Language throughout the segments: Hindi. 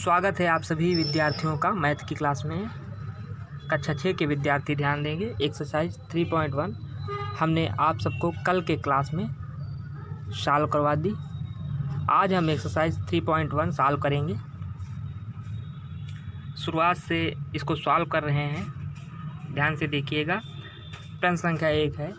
स्वागत है आप सभी विद्यार्थियों का मैथ की क्लास में। कक्षा 6 के विद्यार्थी ध्यान देंगे। एक्सरसाइज 3.1 हमने आप सबको कल के क्लास में सॉल्व करवा दी। आज हम एक्सरसाइज 3.1 सॉल्व करेंगे। शुरुआत से इसको सॉल्व कर रहे हैं, ध्यान से देखिएगा। प्रश्न संख्या 1 है,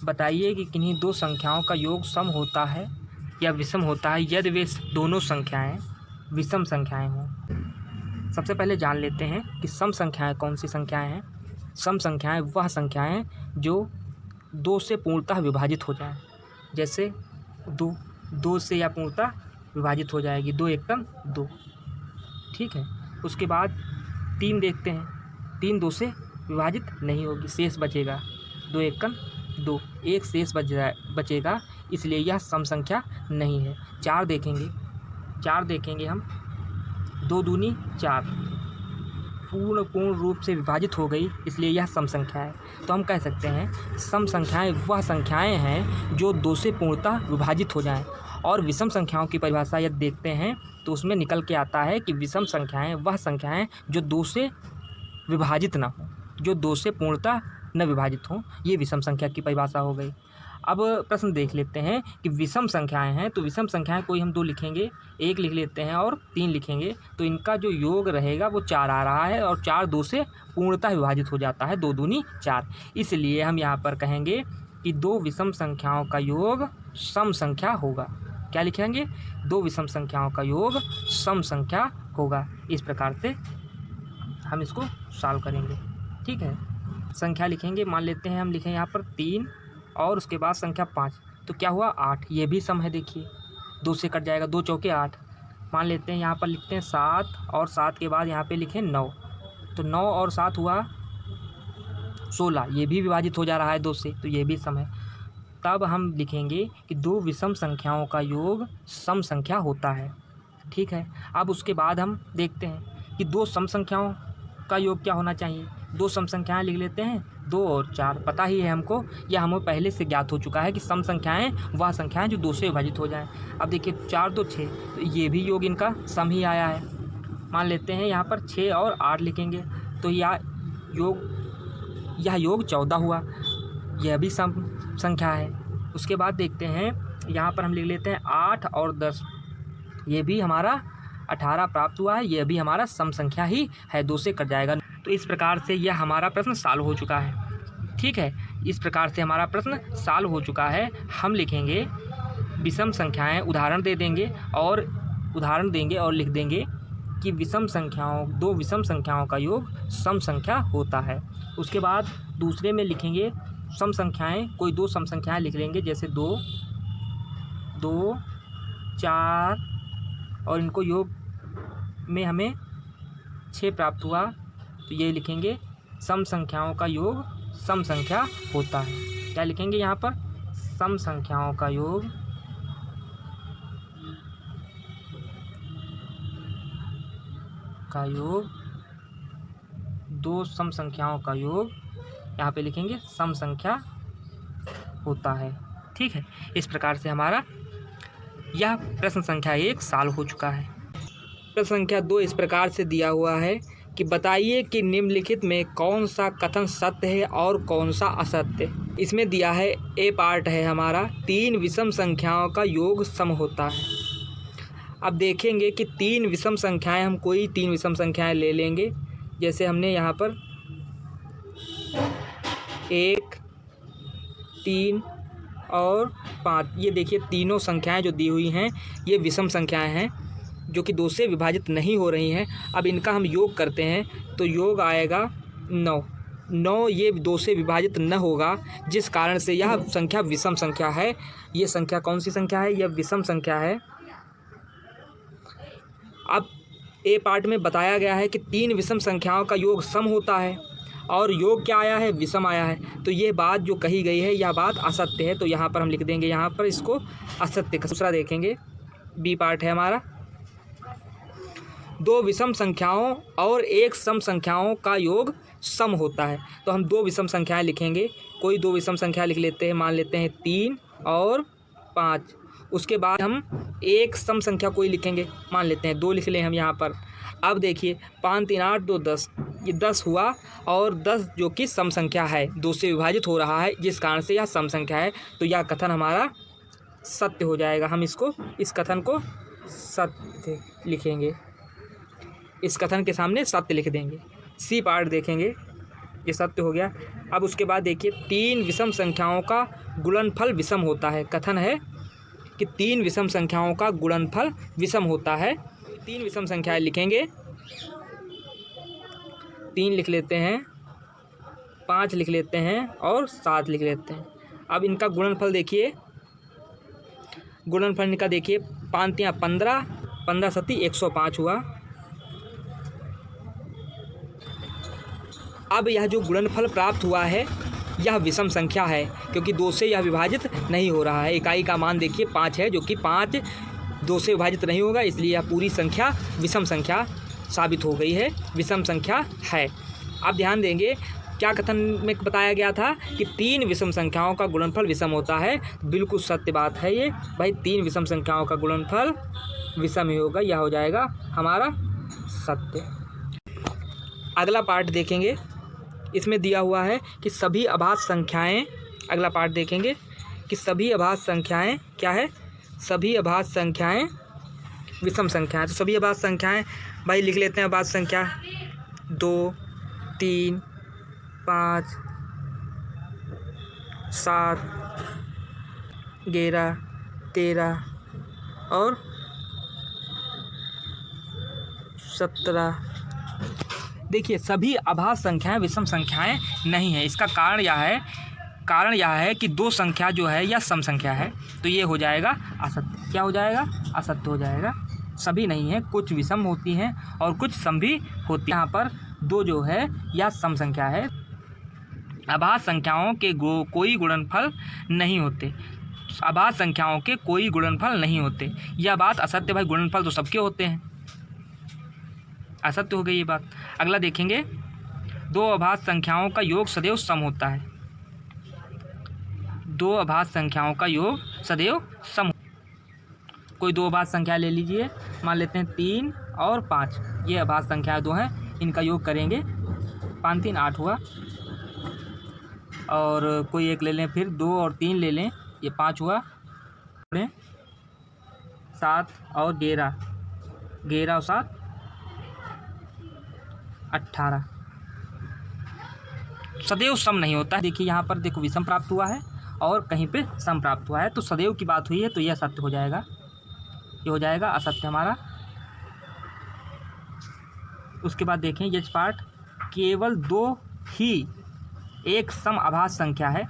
बताइए कि किन्हीं दो संख्याओं का योग सम होता है या विषम होता है यदि वे दोनों संख्याएं विषम संख्याएं हों। सबसे पहले जान लेते हैं कि सम संख्याएं कौन सी संख्याएं हैं। सम संख्याएं वह संख्याएं जो दो से पूर्णतः विभाजित हो जाएं। जैसे दो से या पूर्णतः विभाजित हो जाएगी, 2 एकम 2। ठीक है। उसके बाद 3 देखते हैं, 3 2 से विभाजित नहीं होगी, शेष बचेगा 2 एकम 2, एक शेष बचेगा, इसलिए यह सम संख्या नहीं है। 4 देखेंगे हम, 2 दूनी 4, पूर्ण रूप से विभाजित हो गई, इसलिए यह सम संख्या है। तो हम कह सकते हैं सम संख्याएं वह संख्याएं हैं जो 2 से पूर्णतः विभाजित हो जाएं। और विषम संख्याओं की परिभाषा यदि देखते हैं तो उसमें निकल के आता है कि विषम संख्याएं वह संख्याएं जो 2 से विभाजित ना हो, जो 2 से पूर्णतः न विभाजित हों। ये विषम संख्या की परिभाषा हो गई। अब प्रश्न देख लेते हैं कि विषम संख्याएं हैं, तो विषम संख्याएं कोई हम 2 लिखेंगे, 1 लिख लेते हैं और 3 लिखेंगे, तो इनका जो योग रहेगा वो 4 आ रहा है, और 4 2 से पूर्णतः विभाजित हो जाता है, 2 दूनी 4। इसलिए हम यहाँ पर कहेंगे कि 2 विषम संख्याओं का योग सम संख्या होगा। क्या लिखेंगे? 2 विषम संख्याओं का योग सम संख्या होगा। इस प्रकार से हम इसको सॉल्व करेंगे। ठीक है। संख्या लिखेंगे, मान लेते हैं हम लिखें यहाँ पर 3 और उसके बाद संख्या 5, तो क्या हुआ 8। ये भी सम है, देखिए 2 से कट जाएगा, 2 चौके 8। मान लेते हैं यहाँ पर लिखते हैं 7 और 7 के बाद यहाँ पे लिखें 9, तो 9 और 7 हुआ 16। ये भी विभाजित हो जा रहा है 2 से, तो ये भी सम है। तब हम लिखेंगे कि 2 विषम संख्याओं का योग सम संख्या होता है। ठीक है। अब उसके बाद हम देखते हैं कि 2 सम संख्याओं का योग क्या होना चाहिए। 2 सम संख्याएं लिख लेते हैं, 2 और 4। पता ही है हमको, यह हमें पहले से ज्ञात हो चुका है कि सम संख्याएं वह संख्याएं जो 2 से विभाजित हो जाएं। अब देखिए 4 2 6, तो ये भी योग इनका सम ही आया है। मान लेते हैं यहाँ पर 6 और 8 लिखेंगे, तो यह योग 14 हुआ, यह भी सम संख्या है। उसके बाद देखते हैं यहाँ पर हम लिख लेते हैं 8 और 10, ये भी हमारा 18 प्राप्त हुआ है, यह भी हमारा सम संख्या ही है, 2 से कट जाएगा। तो इस प्रकार से यह हमारा प्रश्न सॉल्व हो चुका है। ठीक है। इस प्रकार से हमारा प्रश्न सॉल्व हो चुका है। हम लिखेंगे विषम संख्याएं, उदाहरण देंगे और लिख देंगे कि 2 विषम संख्याओं का योग सम संख्या होता है। उसके बाद दूसरे में लिखेंगे सम संख्याएं, कोई 2 सम संख्याएं लिख लेंगे, जैसे 2 2 4, और इनको योग में हमें 6 प्राप्त हुआ, तो ये लिखेंगे सम संख्याओं का योग सम संख्या होता है। क्या लिखेंगे यहाँ पर? सम संख्याओं का योग दो सम संख्याओं का योग, यहाँ पे लिखेंगे सम संख्या होता है। ठीक है। इस प्रकार से हमारा यह प्रश्न संख्या 1 सॉल्व हो चुका है। प्रश्न संख्या 2 इस प्रकार से दिया हुआ है कि बताइए कि निम्नलिखित में कौन सा कथन सत्य है और कौन सा असत्य। इसमें दिया है, ए पार्ट है हमारा, 3 विषम संख्याओं का योग सम होता है। अब देखेंगे कि 3 विषम संख्याएं, हम कोई 3 विषम संख्याएं ले लेंगे, जैसे हमने यहाँ पर 1 3 और 5, ये देखिए तीनों संख्याएं जो दी हुई हैं ये विषम संख्याएं हैं जो कि 2 से विभाजित नहीं हो रही हैं। अब इनका हम योग करते हैं तो योग आएगा 9। ये 2 से विभाजित न होगा, जिस कारण से यह संख्या विषम संख्या है। ये संख्या कौन सी संख्या है? यह विषम संख्या है। अब ए पार्ट में बताया गया है कि 3 विषम संख्याओं का योग सम होता है, और योग क्या आया है? विषम आया है। तो ये बात जो कही गई है यह बात असत्य है, तो यहाँ पर हम लिख देंगे यहाँ पर इसको असत्य। दूसरा देखेंगे, बी पार्ट है हमारा, 2 विषम संख्याओं और 1 सम संख्याओं का योग सम होता है। तो हम 2 विषम संख्याएं लिखेंगे, कोई 2 विषम संख्या लिख लेते हैं, मान लेते हैं 3 और 5, उसके बाद हम एक सम संख्या कोई लिखेंगे, मान लेते हैं 2 लिख लें हम यहाँ पर। अब देखिए 5 3 8 2 10, ये 10 हुआ और 10 जो कि सम संख्या है, 2 से विभाजित हो रहा है, जिस कारण से यह सम संख्या है, तो यह कथन हमारा सत्य हो जाएगा। हम इस कथन को सत्य लिखेंगे, इस कथन के सामने सत्य लिख देंगे। सी पार्ट देखेंगे, ये सत्य हो गया। अब उसके बाद देखिए 3 विषम संख्याओं का गुणनफल विषम होता है। कथन है कि 3 विषम संख्याओं का गुणनफल विषम होता है। 3 विषम संख्याएं लिखेंगे, 3 लिख लेते हैं, 5 लिख लेते हैं और 7 लिख लेते हैं। अब इनका गुणनफल देखिए, गुणनफल इनका देखिए 5 3 15, 15 7 105 हुआ। अब यह जो गुणनफल प्राप्त हुआ है यह विषम संख्या है, क्योंकि 2 से यह विभाजित नहीं हो रहा है। इकाई का मान देखिए 5 है, जो कि 5 2 से विभाजित नहीं होगा, इसलिए यह पूरी संख्या विषम संख्या साबित हो गई है, विषम संख्या है। अब ध्यान देंगे क्या कथन में बताया गया था कि 3 विषम संख्याओं का गुणनफल विषम होता है। बिल्कुल सत्य बात है ये भाई, 3 विषम संख्याओं का गुणनफल विषम ही होगा, यह हो जाएगा हमारा सत्य। अगला पार्ट देखेंगे, इसमें दिया हुआ है कि सभी अभाज्य संख्याएं, अगला पार्ट देखेंगे कि सभी अभाज्य संख्याएं क्या है, सभी अभाज्य संख्याएं विषम संख्याएं। तो सभी अभाज्य संख्याएं भाई लिख लेते हैं। अभाज्य संख्या 2 3 5 7 11 13 और 17। देखिए सभी अभाज्य संख्याएं विषम संख्याएं नहीं है। इसका कारण यह है कि 2 संख्या जो है यह सम संख्या है, तो ये हो जाएगा असत्य। क्या हो जाएगा? असत्य हो जाएगा। सभी नहीं है, कुछ विषम होती हैं और कुछ सम भी होती हैं। यहाँ पर 2 जो है यह सम संख्या है। अभाज्य संख्याओं के कोई गुणनफल नहीं होते, अभाज्य संख्याओं के कोई गुणनफल नहीं होते। यह बात असत्य भाई, गुणनफल तो सबके होते हैं, असत्य हो गई ये बात। अगला देखेंगे, 2 अभाज्य संख्याओं का योग सदैव सम होता है। 2 अभाज्य संख्याओं का योग सदैव सम। कोई 2 अभाज्य संख्या ले लीजिए, मान लेते हैं 3 और 5, ये अभाज्य संख्या 2 हैं, इनका योग करेंगे 5 3 8 हुआ। और कोई एक ले लें, फिर 2 और 3 ले लें, ये 5 हुआ। 7 और 11, 11 और 7 18। सदैव सम नहीं होता है। देखिए यहाँ पर देखो विषम प्राप्त हुआ है और कहीं पे सम प्राप्त हुआ है, तो सदैव की बात हुई है, तो यह सत्य हो जाएगा, ये हो जाएगा असत्य हमारा। उसके बाद देखें ये पार्ट, केवल 2 ही एक सम अभाज्य संख्या है।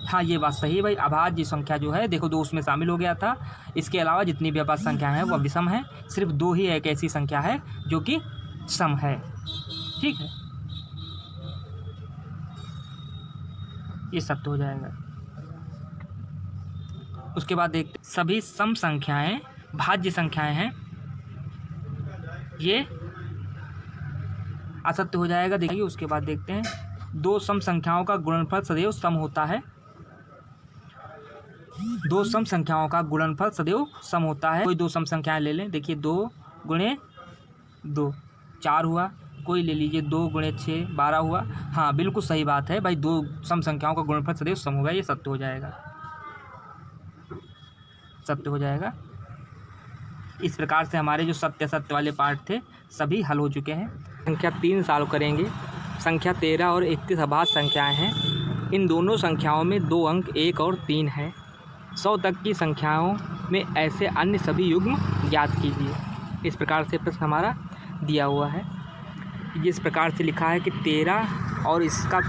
हाँ ये बात सही है भाई, अभाज्य संख्या जो है देखो 2 उसमें शामिल हो गया था, इसके अलावा जितनी भी अभाज्य संख्या हैं वह विषम है। सिर्फ 2 ही एक ऐसी संख्या है जो कि सम है। ठीक है, ये सत्य हो जाएगा। उसके बाद देखते सभी सम संख्याएं भाज्य संख्याएं हैं, ये असत्य हो जाएगा। देखिए उसके बाद देखते हैं, 2 सम संख्याओं का गुणनफल सदैव सम होता है। 2 सम संख्याओं का गुणनफल सदैव सम होता है। कोई 2 सम संख्याएं ले लें, देखिए 2 गुणे 2 4 हुआ। कोई ले लीजिए 2 गुणे 6 12 हुआ। हाँ बिल्कुल सही बात है भाई, 2 सम संख्याओं का गुणनफल सदैव सम होगा, ये सत्य हो जाएगा, सत्य हो जाएगा। इस प्रकार से हमारे जो सत्य असत्य वाले पार्ट थे सभी हल हो चुके हैं। संख्या 3 सॉल्व करेंगे। संख्या 13 और 31 अभाज्य संख्याएं हैं। इन दोनों संख्याओं में 2 अंक 1 और 3 है। 100 तक की संख्याओं में ऐसे अन्य सभी युग्म ज्ञात कीजिए। इस प्रकार से प्रश्न हमारा दिया हुआ है। जिस प्रकार से लिखा है कि 13 और इसका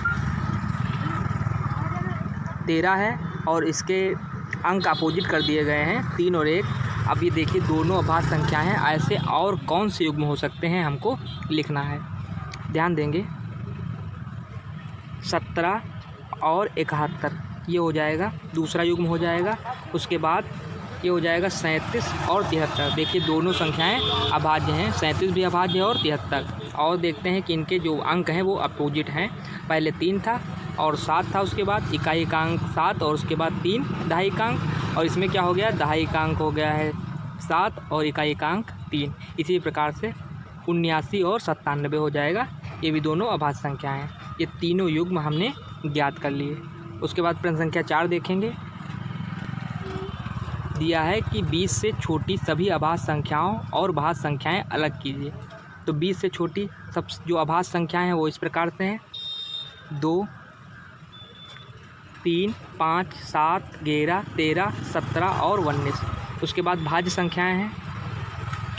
13 है और इसके अंक अपोजिट कर दिए गए हैं 3 और 1। अब ये देखिए दोनों अभाज्य संख्या हैं, ऐसे और कौन से युग्म हो सकते हैं हमको लिखना है। ध्यान देंगे 17 और 71 ये हो जाएगा, दूसरा युग्म हो जाएगा। उसके बाद ये हो जाएगा 37 और 73। देखिए दोनों संख्याएं अभाज्य हैं, 37 भी अभाज्य है और 73। और देखते हैं कि इनके जो अंक हैं वो अपोजिट हैं। पहले 3 था और 7 था, उसके बाद इकाई का अंक 7 और उसके बाद 3 दहाई का अंक और इसमें क्या हो गया, दहाई एकांक हो गया है 7 और इकाई एकांक 3। इसी प्रकार से 79 और 97 हो जाएगा। ये भी दोनों अभाज्य संख्याएं हैं। ये तीनों युग्म हमने ज्ञात कर लिए। उसके बाद प्रश्न संख्या 4 देखेंगे। दिया है कि 20 से छोटी सभी अभाज्य संख्याओं और भाज्य संख्याएं अलग कीजिए। तो 20 से छोटी सब जो अभाज्य संख्याएं हैं वो इस प्रकार से हैं 2, 3, 5, 7, 11, 13, 17 और 19। उसके बाद भाज्य संख्याएं हैं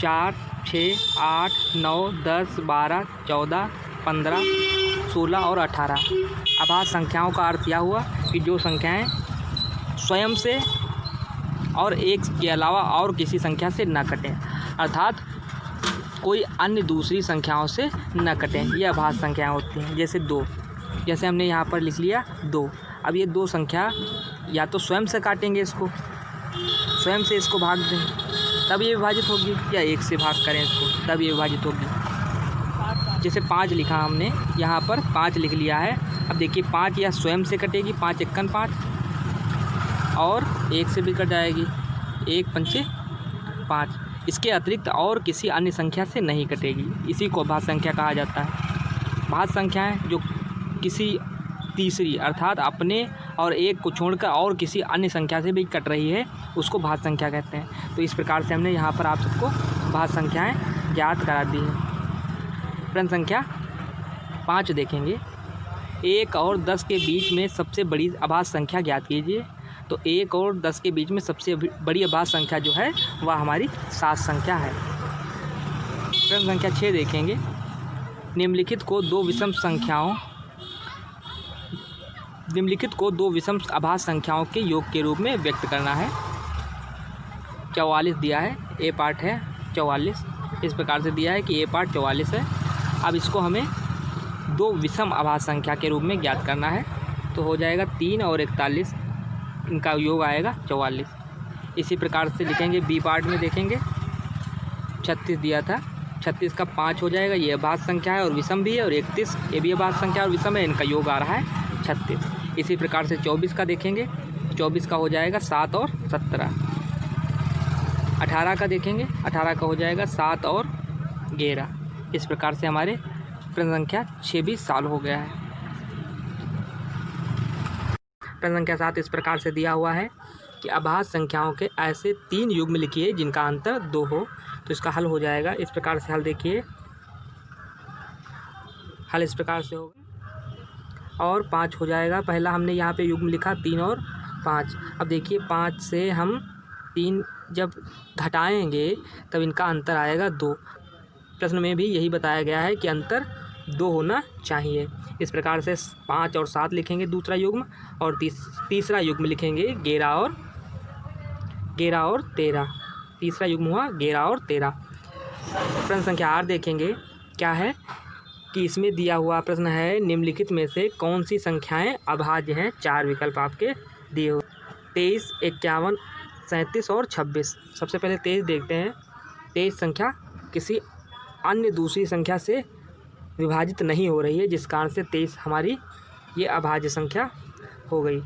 4, 6, 8, 9, 10, 12, 14, 15, 16 और 18। अभाज्य संख्याओं का अर्थ यह हुआ कि जो संख्याएं स्वयं से और एक के अलावा और किसी संख्या से न कटें, अर्थात कोई अन्य दूसरी संख्याओं से न कटें, ये अभाज्य संख्याएं होती हैं। जैसे 2, जैसे हमने यहाँ पर लिख लिया 2। अब ये 2 संख्या या तो स्वयं से काटेंगे, इसको स्वयं से इसको भाग दें तब ये विभाजित होगी, या 1 से भाग करें इसको तब ये विभाजित होगी। जैसे 5 लिखा हमने, यहाँ पर 5 लिख लिया है। अब देखिए 5 या स्वयं से कटेगी, 5 एकन 5 और 1 से भी कट जाएगी, 1 पंचे 5। इसके अतिरिक्त और किसी अन्य संख्या से नहीं कटेगी। इसी को भाज्य संख्या कहा जाता है। भाज्य संख्याएं जो किसी तीसरी अर्थात अपने और 1 को छोड़कर और किसी अन्य संख्या से भी कट रही है उसको भाज्य संख्या कहते हैं। तो इस प्रकार से हमने यहाँ पर आप सबको भाज्य संख्याएं ज्ञात करा दी है। प्रश्न संख्या 5 देखेंगे। 1 और 10 के बीच में सबसे बड़ी अभाज्य संख्या ज्ञात कीजिए। तो 1 और 10 के बीच में सबसे बड़ी अभाज्य संख्या जो है वह हमारी 7 संख्या है। प्रश्न संख्या 6 देखेंगे। निम्नलिखित को दो विषम अभाज्य संख्याओं के योग के रूप में व्यक्त करना है। 44 दिया है, ए पार्ट है 44। इस प्रकार से दिया है कि ए पार्ट 44 है। अब इसको हमें दो विषम अभाज्य संख्या के रूप में ज्ञात करना है। तो हो जाएगा 3 और 41, इनका योग आएगा 44। इसी प्रकार से लिखेंगे। बी पार्ट में देखेंगे 36 दिया था, 36 का 5 हो जाएगा, ये अभाज्य संख्या है और विषम भी है। और 31 ये भी अभाज्य संख्या और विषम है, इनका योग आ रहा है 36। इसी प्रकार से 24 का देखेंगे, 24 का हो जाएगा 7 और 17। 18 का देखेंगे, 18 का हो जाएगा 7 और 11। इस प्रकार से हमारे प्रश्न संख्या 6 भी सॉल्व हो गया है। प्रश्न संख्या 7 इस प्रकार से दिया हुआ है कि अभाज्य संख्याओं के ऐसे 3 युग्म लिखिए जिनका अंतर 2 हो। तो इसका हल हो जाएगा इस प्रकार से। हल देखिए, हल इस प्रकार से होगा और 5 हो जाएगा। पहला हमने यहाँ पे युग्म लिखा 3 और 5। अब देखिए 5 से हम 3 जब घटाएंगे तब इनका अंतर आएगा 2। प्रश्न में भी यही बताया गया है कि अंतर 2 होना चाहिए। इस प्रकार से 5 और 7 लिखेंगे दूसरा युग्म, और तीसरा युग्म लिखेंगे 11 और 13। तीसरा युग्म हुआ 11 और 13। प्रश्न संख्या 8 देखेंगे। क्या है कि इसमें दिया हुआ प्रश्न है निम्नलिखित में से कौन सी संख्याएं अभाज्य हैं। 4 विकल्प आपके दिए हुए 23, 51, 37 और 26। सबसे पहले 23 देखते हैं। 23 संख्या किसी अन्य दूसरी संख्या से विभाजित नहीं हो रही है, जिस कारण से 23 हमारी ये अभाज्य संख्या हो गई।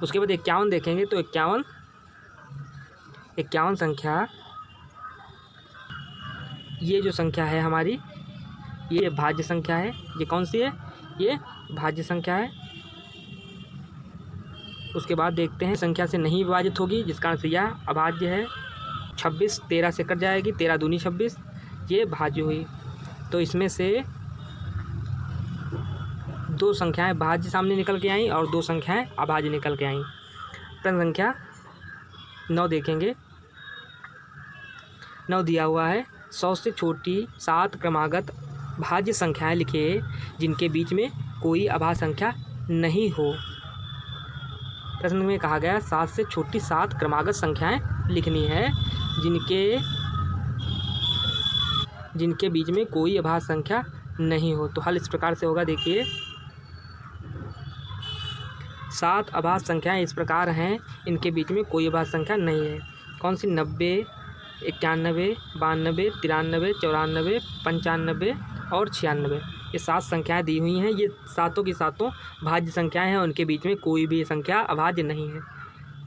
उसके बाद 51 देखेंगे। तो 51 संख्या, ये जो संख्या है हमारी ये भाज्य संख्या है। ये कौन सी है? ये भाज्य संख्या है। उसके बाद देखते हैं संख्या से नहीं विभाजित होगी, जिस कारण से यह अभाज्य है। 26 13 से कट जाएगी, 13 दूनी 26, ये भाज्य हुई। तो इसमें से 2 संख्याएं भाज्य सामने निकल के आई और 2 संख्याएं अभाज्य निकल के आई। प्रश्न संख्या 9 देखेंगे। 9 दिया हुआ है 100 से छोटी 7 क्रमागत भाज्य संख्याएं लिखिए जिनके बीच में कोई अभाज्य संख्या नहीं हो। प्रश्न में कहा गया 7 से छोटी 7 क्रमागत संख्याएं लिखनी है जिनके बीच में कोई अभाज्य संख्या नहीं हो। तो हल इस प्रकार से होगा। देखिए 7 अभाज्य संख्याएं इस प्रकार हैं, इनके बीच में कोई अभाज्य संख्या नहीं है। कौन सी? 90, 91, 92, 93, 94, 95 और 96। ये 7 संख्याएं दी हुई हैं। ये सातों की सातों भाज्य संख्याएं हैं, उनके बीच में कोई भी संख्या अभाज्य नहीं है।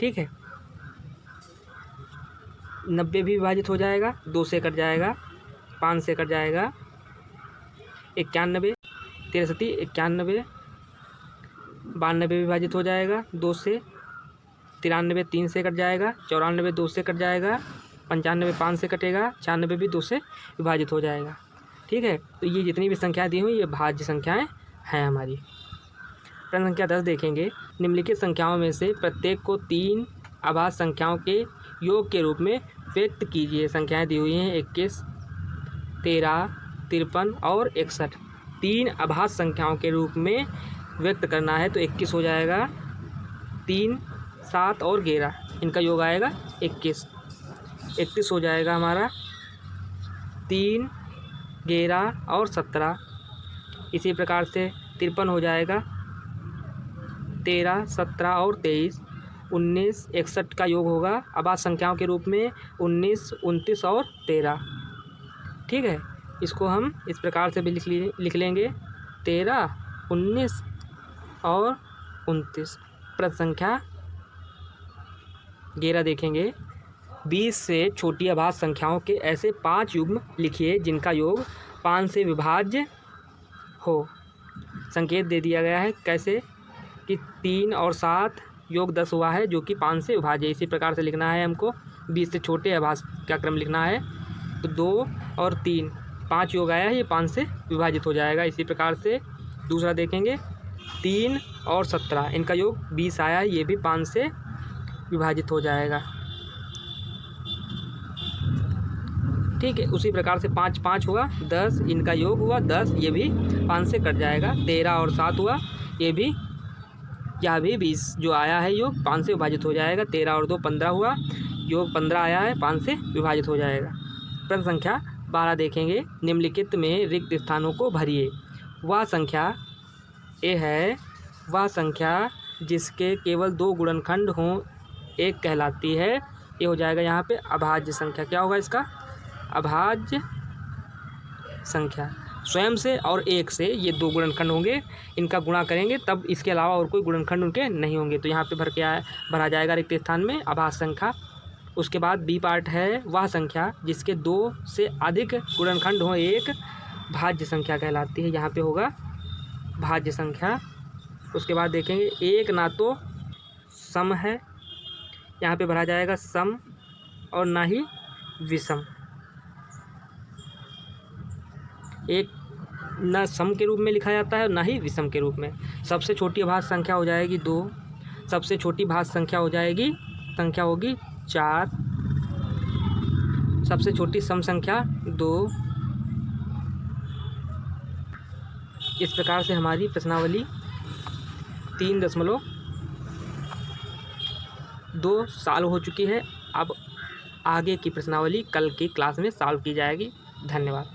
ठीक है। 90 भी विभाजित हो जाएगा, 2 से कट जाएगा, 5 से कट जाएगा, 91, 63, 91, 92 विभाजित हो जाएगा 2 से, 93 3 से कट जाएगा, 94 2 से कट जाएगा, 95 5 से कटेगा, 96 भी 2 से विभाजित हो जाएगा। ठीक है, तो ये जितनी भी संख्याएं दी हुई ये भाज्य संख्याएं हैं हमारी। प्रश्न संख्या 10 देखेंगे। निम्नलिखित संख्याओं में से प्रत्येक को 3 अभाज्य संख्याओं के योग के रूप में व्यक्त कीजिए। संख्याएं दी हुई हैं 21, 13, 53 और 61। 3 अभाज्य संख्याओं के रूप में व्यक्त करना है तो 21 हो जाएगा, 3, 7 और 11, इनका योग आएगा 21। 31 हो जाएगा हमारा, 3, 11 और 17। इसी प्रकार से 53 हो जाएगा, 13, 17 और 23। 19, 61 का योग होगा अभाज्य संख्याओं के रूप में 19, 29 और 13। ठीक है, इसको हम इस प्रकार से भी लिख लेंगे 13, 19 और 29। प्रश्न संख्या 11 देखेंगे। 20 से छोटी अभाज्य संख्याओं के ऐसे 5 युग्म लिखिए जिनका योग 5 से विभाज्य हो। संकेत दे दिया गया है कैसे कि 3 और 7 योग 10 हुआ है जो कि 5 से विभाज्य। इसी प्रकार से लिखना है हमको। 20 से छोटे अभाज्य का क्रम लिखना है तो 2 और 3, 5 योग आया है, ये 5 से विभाजित हो जाएगा। इसी प्रकार से दूसरा देखेंगे 3 और 17, इनका योग 20 आया है, ये भी 5 से विभाजित हो जाएगा। ठीक है, उसी प्रकार से 5 5 हुआ 10, इनका योग हुआ 10, ये भी 5 से कट जाएगा। 13 और 7 हुआ, ये भी यह भी 20 जो आया है योग 5 से विभाजित हो जाएगा। 13 और 2 15 हुआ, योग 15 आया है, 5 से विभाजित हो जाएगा। प्रश्न संख्या 12 देखेंगे। निम्नलिखित में रिक्त स्थानों को भरिए। वह संख्या ए है वह संख्या जिसके केवल 2 गुणनखंड हों एक कहलाती है। ये हो जाएगा यहाँ पे अभाज्य संख्या। क्या होगा इसका? अभाज्य संख्या। स्वयं से और 1 से ये 2 गुणनखंड होंगे, इनका गुणा करेंगे तब इसके अलावा और कोई गुणनखंड उनके नहीं होंगे, तो यहाँ पे भरा जाएगा रिक्त स्थान में अभाज्य संख्या। उसके बाद बी पार्ट है वह संख्या जिसके 2 से अधिक गुणनखंड हो एक भाज्य संख्या कहलाती है। यहाँ पे होगा भाज्य संख्या। उसके बाद देखेंगे एक ना तो सम है, यहाँ पे भरा जाएगा सम, और ना ही विषम। एक ना सम के रूप में लिखा जाता है और ना ही विषम के रूप में। सबसे छोटी अभाज्य संख्या हो जाएगी 2, सबसे छोटी भाज्य संख्या हो जाएगी संख्या होगी 4, सबसे छोटी सम संख्या 2। इस प्रकार से हमारी प्रश्नावली 3.2 सॉल्व हो चुकी है। अब आगे की प्रश्नावली कल की क्लास में सॉल्व की जाएगी। धन्यवाद।